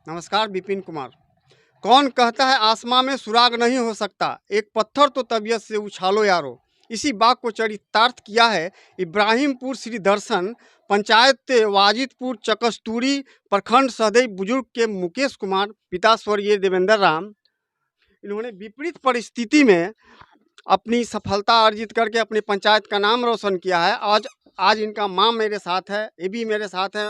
नमस्कार विपिन कुमार। कौन कहता है आसमां में सुराग नहीं हो सकता, एक पत्थर तो तबीयत से उछालो यारो। इसी बात को चरितार्थ किया है इब्राहिमपुर श्री दर्शन पंचायत वाजिदपुर चकस्तूरी प्रखंड सहदेई बुजुर्ग के मुकेश कुमार, पिता स्वर्गीय देवेंद्र राम। इन्होंने विपरीत परिस्थिति में अपनी सफलता अर्जित करके अपनी पंचायत का नाम रोशन किया है। आज आज इनका माँ मेरे साथ है, ये भी मेरे साथ है।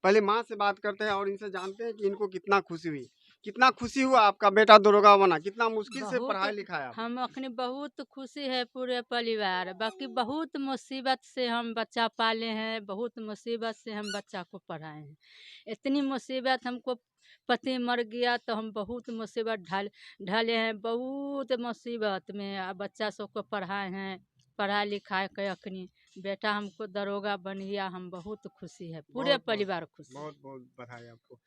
पहले माँ से बात करते हैं और इनसे जानते हैं कि इनको कितना खुशी हुई। कितना खुशी हुआ आपका बेटा दरोगा बना, कितना मुश्किल से बहुत पढ़ाई लिखाया आप? हम अखनी बहुत खुशी है पूरे परिवार। बाकी बहुत मुसीबत से हम बच्चा पाले हैं, बहुत मुसीबत से हम बच्चा को पढ़ाए हैं। इतनी मुसीबत हमको पति मर गया तो हम बहुत मुसीबत ढाले हैं, बहुत मुसीबत में बच्चा सबको पढ़ाए हैं। पढ़ाई लिखाई के अखनी बेटा हमको दरोगा बन गया, हम बहुत खुशी है, पूरे बहुत बहुत परिवार खुश है। बहुत बहुत बधाई आपको।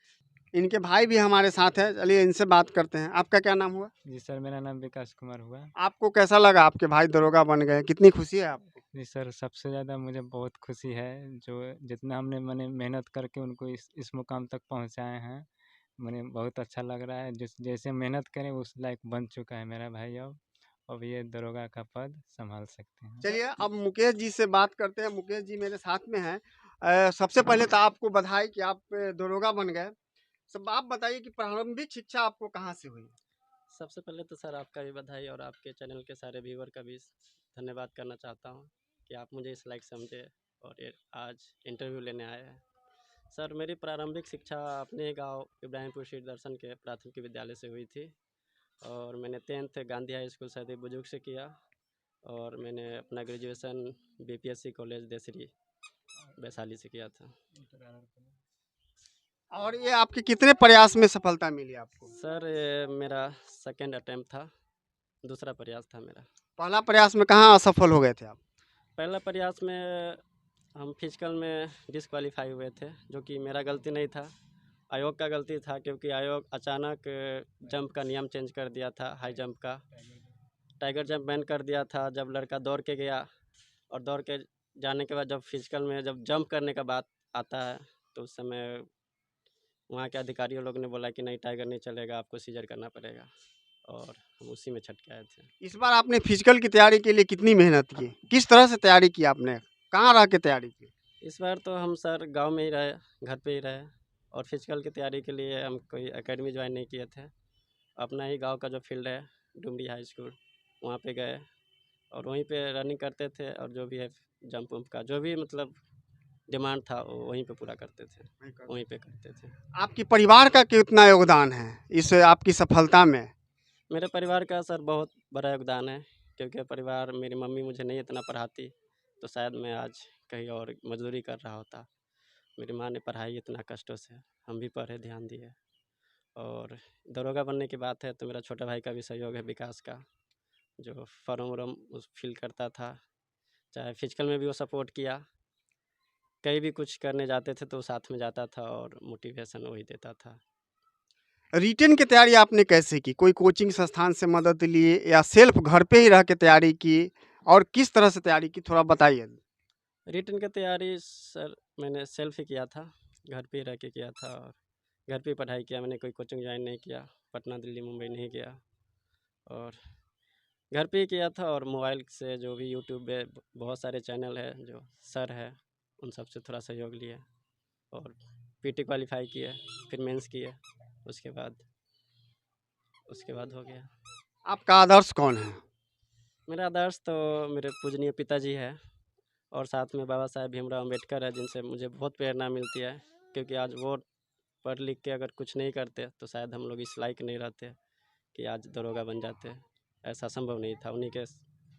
इनके भाई भी हमारे साथ है, चलिए इनसे बात करते हैं। आपका क्या नाम हुआ? जी सर, मेरा नाम विकास कुमार हुआ। आपको कैसा लगा आपके भाई दरोगा बन गए, कितनी खुशी है आपको? जी सर, सबसे ज़्यादा मुझे बहुत खुशी है जो जितना हमने मैंने मेहनत करके उनको इस मुकाम तक पहुँचाए हैं। मुझे बहुत अच्छा लग रहा है, जिस जैसे मेहनत करें उस लायक बन चुका है मेरा भाई अब ये दरोगा का पद संभाल सकते हैं। चलिए अब मुकेश जी से बात करते हैं। मुकेश जी मेरे साथ में हैं। सबसे पहले तो आपको बधाई कि आप दरोगा बन गए। सब आप बताइए कि प्रारंभिक शिक्षा आपको कहाँ से हुई? सबसे पहले तो सर आपका भी बधाई और आपके चैनल के सारे व्यूवर का भी धन्यवाद करना चाहता हूँ कि आप मुझे इस लायक समझे और ये आज इंटरव्यू लेने आए हैं। सर मेरी प्रारंभिक शिक्षा अपने गांव इब्राहिमपुर श्री दर्शन के प्राथमिक विद्यालय से हुई थी और मैंने 10th गांधी हाई स्कूल सदी बुजुर्ग से किया और मैंने अपना graduation BPSC college Desari Vaishali से किया था। और ये आपके कितने प्रयास में सफलता मिली आपको? सर ये मेरा सेकेंड अटैम्प्ट था, दूसरा प्रयास था मेरा। पहला प्रयास में कहाँ असफल हो गए थे आप? पहला प्रयास में हम फिजिकल में डिसक्वालीफाई हुए थे, जो कि मेरा गलती नहीं था, आयोग का गलती था, क्योंकि आयोग अचानक जंप का नियम चेंज कर दिया था। हाई जंप का टाइगर जंप बैन कर दिया था। जब लड़का दौड़ के गया और दौड़ के जाने के बाद जब फिजिकल में जब जंप करने का बात आता है तो उस समय वहाँ के अधिकारियों लोग ने बोला कि नहीं, टाइगर नहीं चलेगा, आपको सीजर करना पड़ेगा और हम उसी में छटके आए थे। इस बार आपने फिजिकल की तैयारी के लिए कितनी मेहनत की, किस तरह से तैयारी की आपने, कहाँ रह के तैयारी की? इस बार तो हम सर गांव में ही रहे, घर पे ही रहे और फिजिकल की तैयारी के लिए हम कोई एकेडमी ज्वाइन नहीं किए थे। अपना ही गांव का जो फील्ड है डुमरी हाई स्कूल, वहाँ पे गए और वहीं पे रनिंग करते थे और जो भी है जंप वंप का जो भी मतलब डिमांड था वो वहीं पे पूरा करते थे, वहीं पे करते थे। आपके परिवार का कितना योगदान है इस आपकी सफलता में? मेरे परिवार का सर बहुत बड़ा योगदान है, क्योंकि परिवार मेरी मम्मी मुझे नहीं इतना पढ़ाती तो शायद मैं आज कहीं और मजदूरी कर रहा होता। मेरी माँ ने पढ़ाई इतना कष्टों से, हम भी पढ़े, ध्यान दिए। और दरोगा बनने की बात है तो मेरा छोटा भाई का भी सहयोग है, विकास का, जो फॉर्म वॉर्म उस फिल करता था, चाहे फिजिकल में भी वो सपोर्ट किया। कहीं भी कुछ करने जाते थे तो साथ में जाता था और मोटिवेशन वही देता था। रिटेन की तैयारी आपने कैसे की? कोई कोचिंग संस्थान से मदद लिए या सेल्फ घर पे ही रह के तैयारी की? और किस तरह से तैयारी की, थोड़ा बताइए। रिटर्न की तैयारी सर मैंने सेल्फ ही किया था, घर पे ही रह के किया था और घर पे ही पढ़ाई किया। मैंने कोई कोचिंग ज्वाइन नहीं किया, पटना दिल्ली मुंबई नहीं गया और घर पे ही किया था। और मोबाइल से जो भी यूट्यूब पे बहुत सारे चैनल है, जो सर है, उन सब से थोड़ा सहयोग लिए और पीटी क्वालिफाई किए, फिर मेंस किए, उसके बाद हो गया। आपका आदर्श कौन है? मेरा आदर्श तो मेरे पूजनीय पिताजी है और साथ में बाबा साहेब भीमराव अम्बेडकर है, जिनसे मुझे बहुत प्रेरणा मिलती है, क्योंकि आज वो पढ़ लिख के अगर कुछ नहीं करते तो शायद हम लोग इस लायक नहीं रहते कि आज दरोगा बन जाते। ऐसा संभव नहीं था, उन्हीं के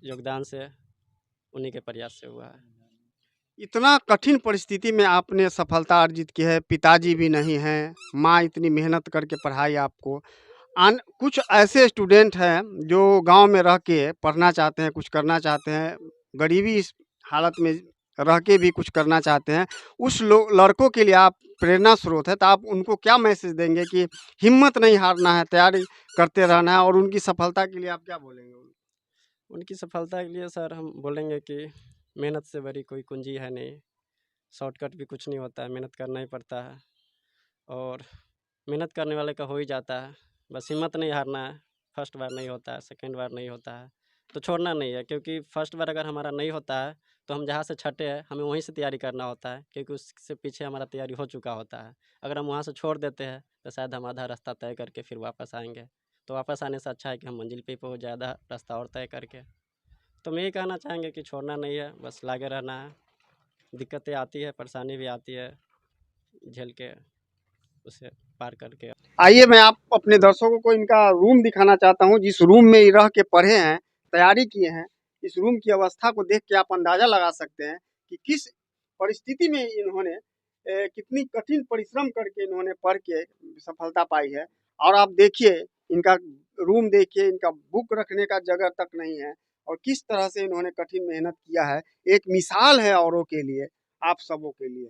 योगदान से, उन्हीं के प्रयास से हुआ है। इतना कठिन परिस्थिति में आपने सफलता अर्जित की है, पिताजी भी नहीं हैं, माँ इतनी मेहनत करके पढ़ाई आपको। कुछ ऐसे स्टूडेंट हैं जो गांव में रह के पढ़ना चाहते हैं, कुछ करना चाहते हैं, गरीबी इस हालत में रह के भी कुछ करना चाहते हैं, उस लड़कों के लिए आप प्रेरणा स्रोत है, तो आप उनको क्या मैसेज देंगे कि हिम्मत नहीं हारना है, तैयारी करते रहना है, और उनकी सफलता के लिए आप क्या बोलेंगे? उनकी सफलता के लिए सर हम बोलेंगे कि मेहनत से बड़ी कोई कुंजी है नहीं, शॉर्टकट भी कुछ नहीं होता है, मेहनत करना ही पड़ता है। और मेहनत करने वाले का हो ही जाता है, बस हिम्मत नहीं हारना है। फर्स्ट बार नहीं होता है, सेकंड बार नहीं होता है तो छोड़ना नहीं है, क्योंकि फर्स्ट बार अगर हमारा नहीं होता है तो हम जहाँ से छटे हैं हमें वहीं से तैयारी करना होता है, क्योंकि उससे पीछे हमारा तैयारी हो चुका होता है। अगर हम वहाँ से छोड़ देते हैं तो शायद हम आधा रास्ता तय करके फिर वापस आएंगे, तो वापस आने से अच्छा है कि हम मंजिल पे पहुँच जाए आधा रास्ता और तय करके। तो मैं यही कहना चाहेंगे कि छोड़ना नहीं है, बस लागे रहना है। दिक्कतें आती है, परेशानी भी आती है, झेल के उसे पार करके। आइए मैं आप अपने दर्शकों को इनका रूम दिखाना चाहता हूँ, जिस रूम में ये रह के पढ़े हैं, तैयारी किए हैं। इस रूम की अवस्था को देख के आप अंदाज़ा लगा सकते हैं कि किस परिस्थिति में इन्होंने कितनी कठिन परिश्रम करके इन्होंने पढ़ के सफलता पाई है। और आप देखिए इनका रूम देखिए, इनका बुक रखने का जगह तक नहीं है और किस तरह से इन्होंने कठिन मेहनत किया है। एक मिसाल है औरों के लिए, आप सबों के लिए।